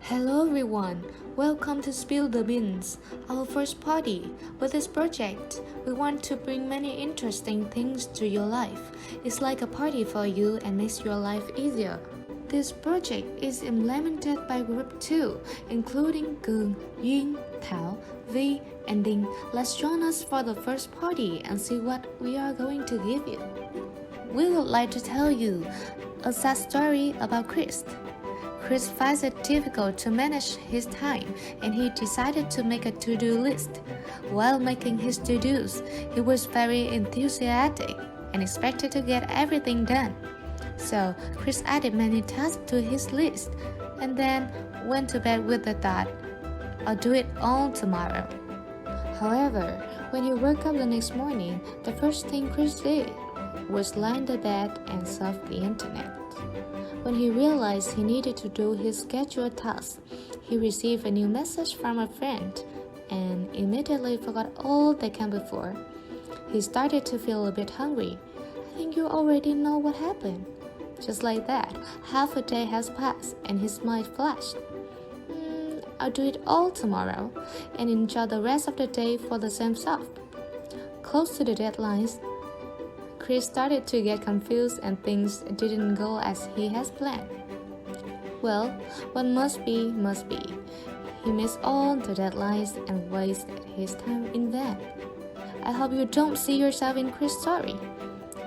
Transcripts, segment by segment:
Hello everyone, welcome to Spill the Beans, our first party. With this project, we want to bring many interesting things to your life. It's like a party for you and makes your life easier. This project is implemented by Group 2, including Cường, Yun, Thảo, Vi, and Ding. Let's join us for the first party and see what we are going to give you. We would like to tell you a sad story about Chris. Chris finds it difficult to manage his time and he decided to make a to-do list. While making his to-dos, he was very enthusiastic and expected to get everything done. So Chris added many tasks to his list and then went to bed with the thought, I'll do it all tomorrow. However, when he woke up the next morning, the first thing Chris did was lie in the bed and surf the internet. When he realized he needed to do his scheduled tasks, he received a new message from a friend and immediately forgot all that came before. He started to feel a bit hungry. I think you already know what happened. Just like that, half a day has passed and his mind flashed. I'll do it all tomorrow and enjoy the rest of the day for the same stuff. Close to the deadlines, Chris started to get confused and things didn't go as he has planned. Well, what must be, must be. He missed all the deadlines and wasted his time in vain. I hope you don't see yourself in Chris' story.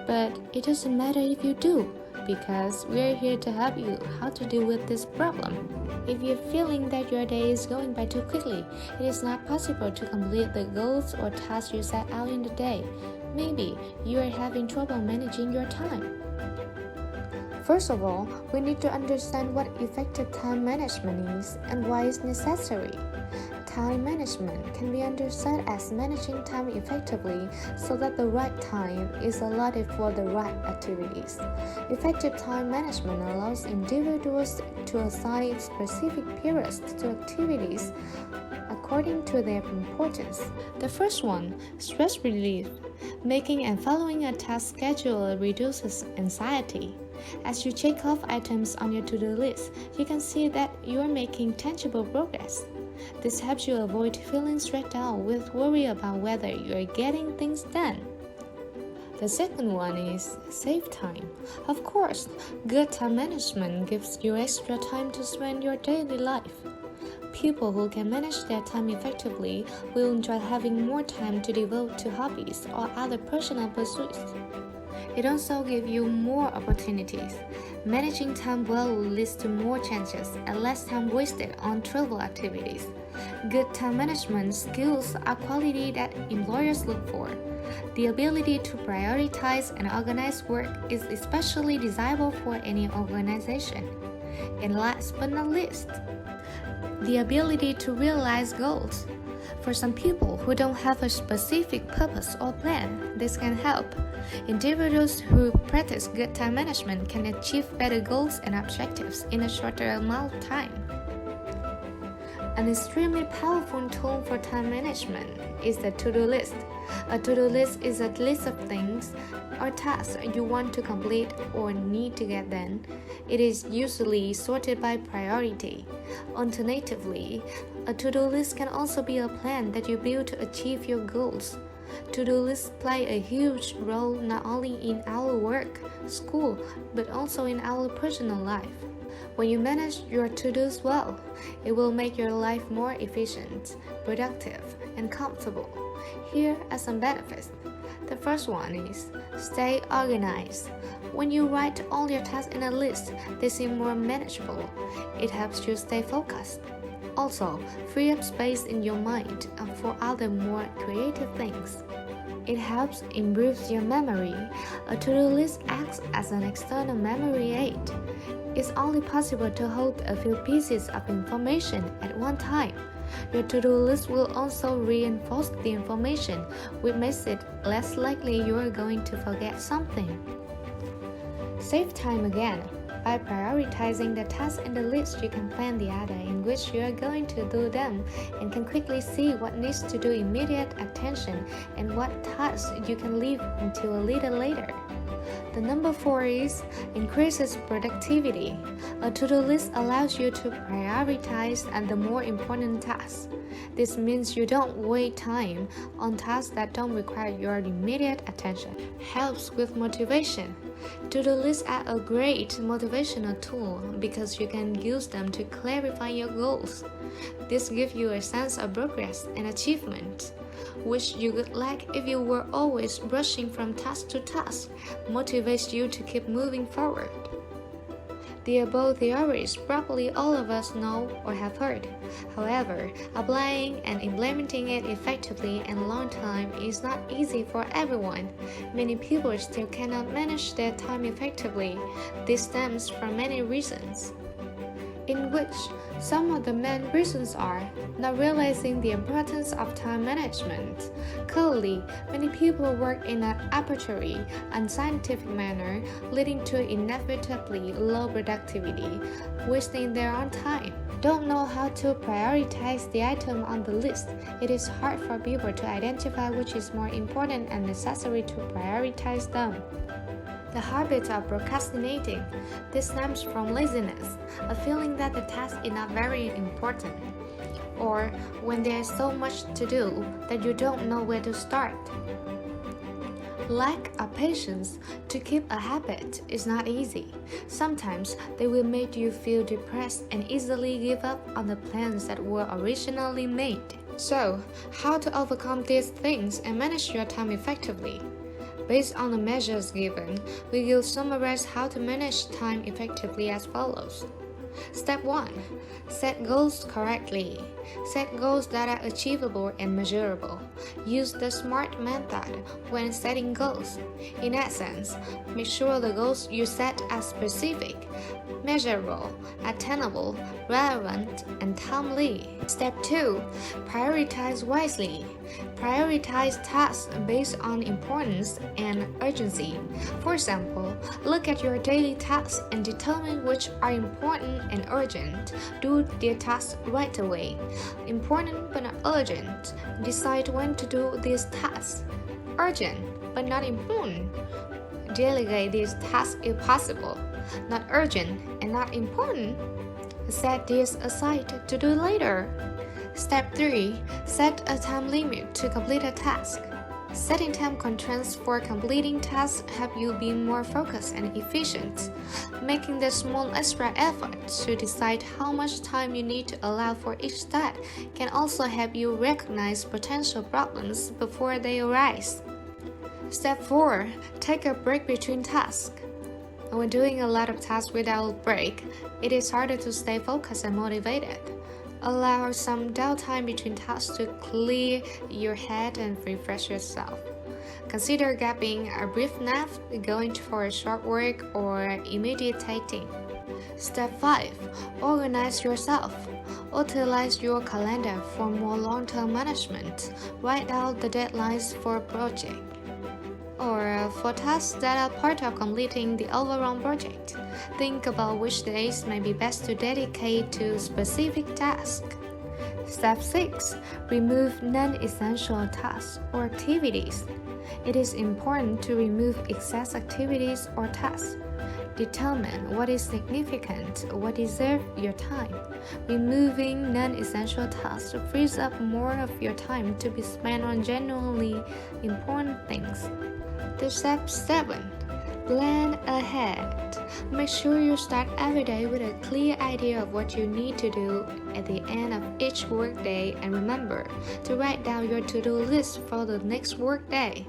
But it doesn't matter if you do, because we're here to help you how to deal with this problem. If you're feeling that your day is going by too quickly, it is not possible to complete the goals or tasks you set out in the day. Maybe you are having trouble managing your time. First of all, we need to understand what effective time management is and why it's necessary. Time management can be understood as managing time effectively so that the right time is allotted for the right activities. Effective time management allows individuals to assign specific periods to activities according to their importance. The first one, stress relief. Making and following a task schedule reduces anxiety. As you check off items on your to-do list, you can see that you are making tangible progress. This helps you avoid feeling stressed out with worry about whether you are getting things done. The second one is save time. Of course, good time management gives you extra time to spend your daily life. People who can manage their time effectively will enjoy having more time to devote to hobbies or other personal pursuits. It also gives you more opportunities. Managing time well will lead to more chances and less time wasted on trivial activities. Good time management skills are quality that employers look for. The ability to prioritize and organize work is especially desirable for any organization. And last but not least, the ability to realize goals. For some people who don't have a specific purpose or plan, this can help. Individuals who practice good time management can achieve better goals and objectives in a shorter amount of time. An extremely powerful tool for time management is the to-do list. A to-do list is a list of things or tasks you want to complete or need to get done. It is usually sorted by priority. Alternatively, a to-do list can also be a plan that you build to achieve your goals. To-do lists play a huge role not only in our work, school, but also in our personal life. When you manage your to-dos well, it will make your life more efficient, productive, and comfortable. Here are some benefits. The first one is stay organized. When you write all your tasks in a list, they seem more manageable. It helps you stay focused. Also, free up space in your mind for other more creative things. It helps improve your memory. A to-do list acts as an external memory aid. It's only possible to hold a few pieces of information at one time. Your to-do list will also reinforce the information, which makes it less likely you are going to forget something. Save time again. By prioritizing the tasks in the list, you can plan the order in which you are going to do them and can quickly see what needs to do immediate attention and what tasks you can leave until a little later. The number 4 is increases productivity. A to-do list allows you to prioritize the more important tasks. This means you don't waste time on tasks that don't require your immediate attention. Helps with motivation. To-do lists are a great motivational tool because you can use them to clarify your goals. This gives you a sense of progress and achievement, which you would lack if you were always rushing from task to task. Motivates you to keep moving forward. The above theories probably all of us know or have heard. However, applying and implementing it effectively in long time is not easy for everyone. Many people still cannot manage their time effectively. This stems from many reasons, in which some of the main reasons are not realizing the importance of time management. Currently, many people work in an arbitrary, unscientific manner, leading to inevitably low productivity, wasting their own time. Don't know how to prioritize the item on the list. It is hard for people to identify which is more important and necessary to prioritize them. The habit of procrastinating. This stems from laziness, a feeling that the task is not very important, or when there is so much to do that you don't know where to start. Lack of patience. To keep a habit is not easy. Sometimes they will make you feel depressed and easily give up on the plans that were originally made. So, how to overcome these things and manage your time effectively? Based on the measures given, we will summarize how to manage time effectively as follows. Step 1. Set goals correctly. Set goals that are achievable and measurable. Use the SMART method when setting goals. In essence, make sure the goals you set are specific, measurable, attainable, relevant, and timely. Step 2. Prioritize wisely. Prioritize tasks based on importance and urgency. For example, look at your daily tasks and determine which are important and urgent. Do the tasks right away. Important but not urgent. Decide when to do these tasks. Urgent but not important. Delegate these tasks if possible. Not urgent and not important. Set these aside to do later. Step 3. Set a time limit to complete a task. Setting time constraints for completing tasks help you be more focused and efficient. Making the small extra effort to decide how much time you need to allow for each step can also help you recognize potential problems before they arise. Step 4. Take a break between tasks. When doing a lot of tasks without a break, it is harder to stay focused and motivated. Allow some downtime between tasks to clear your head and refresh yourself. Consider grabbing a brief nap, going for a short walk, or meditating. Step 5. Organize yourself. Utilize your calendar for more long-term management. Write out the deadlines for a project, or for tasks that are part of completing the overall project. Think about which days may be best to dedicate to specific tasks. Step 6. Remove non-essential tasks or activities. It is important to remove excess activities or tasks. Determine what is significant, what deserves your time. Removing non-essential tasks frees up more of your time to be spent on genuinely important things. Step 7. Plan ahead. Make sure you start every day with a clear idea of what you need to do at the end of each workday, and remember to write down your to-do list for the next workday.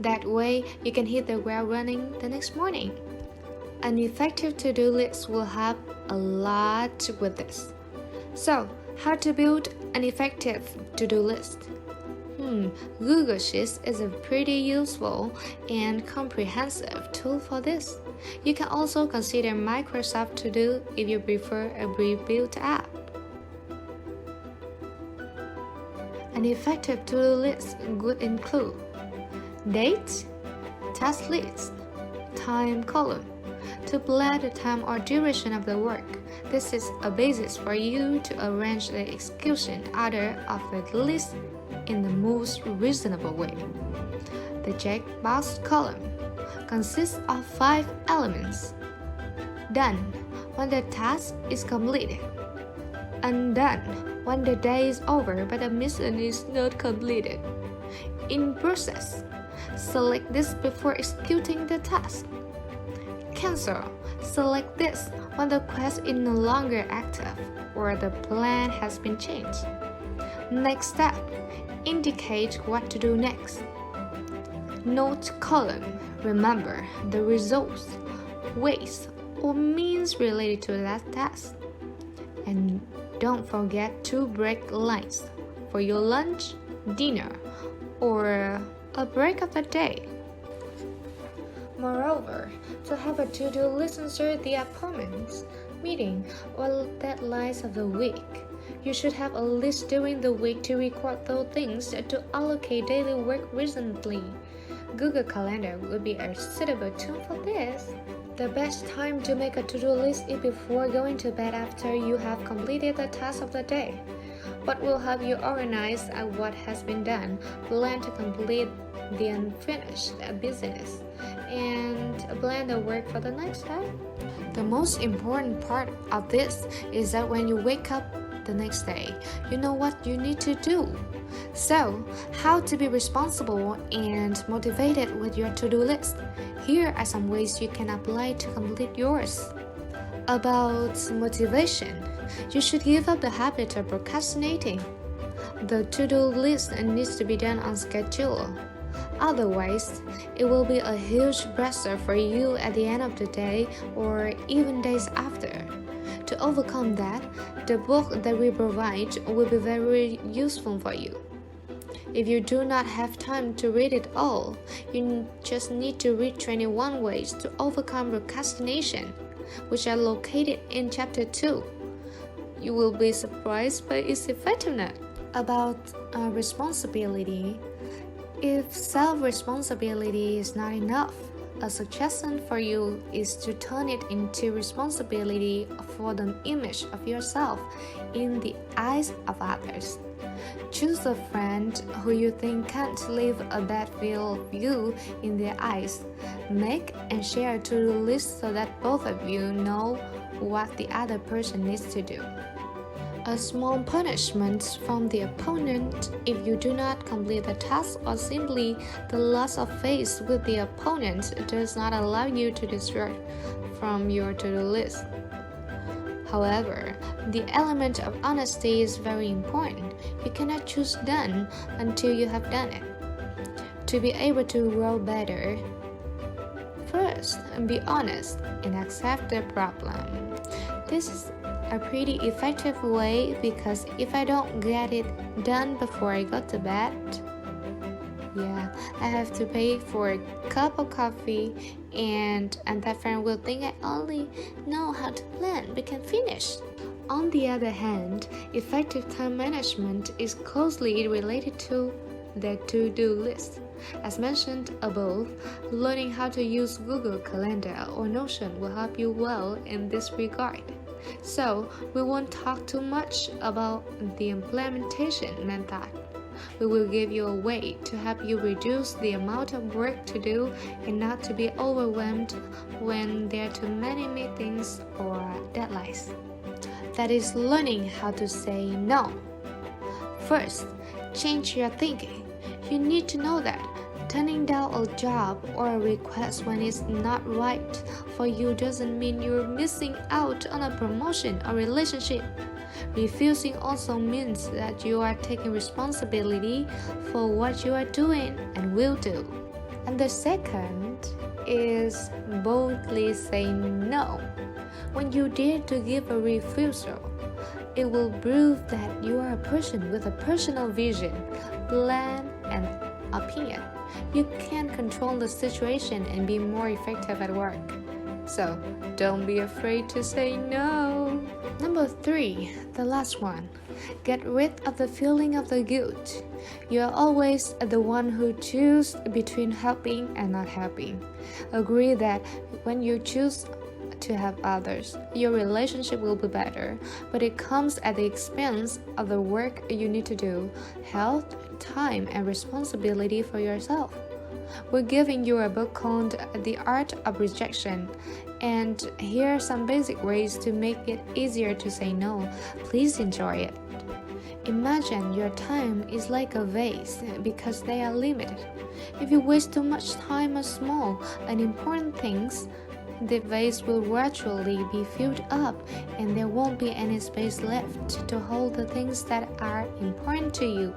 That way, you can hit the ground running the next morning. An effective to-do list will help a lot with this. So, how to build an effective to-do list? Google Sheets is a pretty useful and comprehensive tool for this. You can also consider Microsoft To Do if you prefer a pre-built app. An effective to-do list would include date, task list, time column. To plan the time or duration of the work, this is a basis for you to arrange the execution order of the list in the most reasonable way. The checkbox column. consists of 5 elements. Done when the task is completed. Undone when the day is over but the mission is not completed. In process, select this before executing the task. Cancel. Select this when the quest is no longer active or the plan has been changed. Next step. Indicate what to do next. Note column. Remember the results, ways, or means related to that task. And don't forget to break lines for your lunch, dinner, or a break of the day. Moreover, to have a to-do list insert the appointments, meeting, or deadlines of the week. You should have a list during the week to record those things to allocate daily work reasonably. Google Calendar would be a suitable tool for this. The best time to make a to-do list is before going to bed after you have completed the task of the day. What will help you organize what has been done, plan to complete the unfinished business, and plan the work for the next day. The most important part of this is that when you wake up the next day, you know what you need to do. So, how to be responsible and motivated with your to-do list? Here are some ways you can apply to complete yours. About motivation, you should give up the habit of procrastinating. The to-do list needs to be done on schedule. Otherwise, it will be a huge pressure for you at the end of the day or even days after. To overcome that, the book that we provide will be very useful for you. If you do not have time to read it all, you just need to read 21 ways to overcome procrastination, which are located in chapter 2. You will be surprised by its effectiveness. About responsibility, if self-responsibility is not enough, a suggestion for you is to turn it into responsibility for the image of yourself in the eyes of others. Choose a friend who you think can't leave a bad feel of you in their eyes. Make and share a to-do list so that both of you know what the other person needs to do. A small punishment from the opponent if you do not complete the task or simply the loss of faith with the opponent does not allow you to distract from your to-do list. However, the element of honesty is very important. You cannot choose done until you have done it. To be able to grow better, first, be honest and accept the problem. This is a pretty effective way because if I don't get it done before I go to bed, I have to pay for a cup of coffee and that friend will think I only know how to plan, we can finish. On the other hand, effective time management is closely related to the to-do list. As mentioned above, learning how to use Google Calendar or Notion will help you well in this regard. So, we won't talk too much about the implementation method. We will give you a way to help you reduce the amount of work to do and not to be overwhelmed when there are too many meetings or deadlines. That is learning how to say no. First, change your thinking. You need to know that turning down a job or a request when it's not right for you doesn't mean you're missing out on a promotion or relationship. Refusing also means that you are taking responsibility for what you are doing and will do. And the second is boldly saying no. When you dare to give a refusal, it will prove that you are a person with a personal vision, plan, and opinion. You can control the situation and be more effective at work. So, don't be afraid to say no. Number 3, the last one. Get rid of the feeling of the guilt. You are always the one who chooses between helping and not helping. Agree that when you choose to help others, your relationship will be better, but it comes at the expense of the work you need to do, health, time, and responsibility for yourself. We're giving you a book called The Art of Rejection, and here are some basic ways to make it easier to say no. Please enjoy it. Imagine your time is like a vase because they are limited. If you waste too much time on small and important things, the vase will gradually be filled up and there won't be any space left to hold the things that are important to you.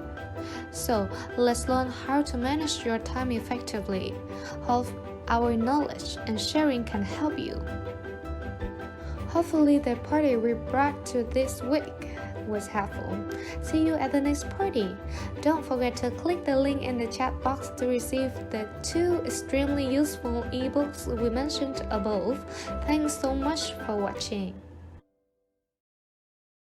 So, let's learn how to manage your time effectively. Hope our knowledge and sharing can help you. Hopefully, the party we brought to this week was helpful. See you at the next party. Don't forget to click the link in the chat box to receive the 2 extremely useful ebooks we mentioned above. Thanks so much for watching.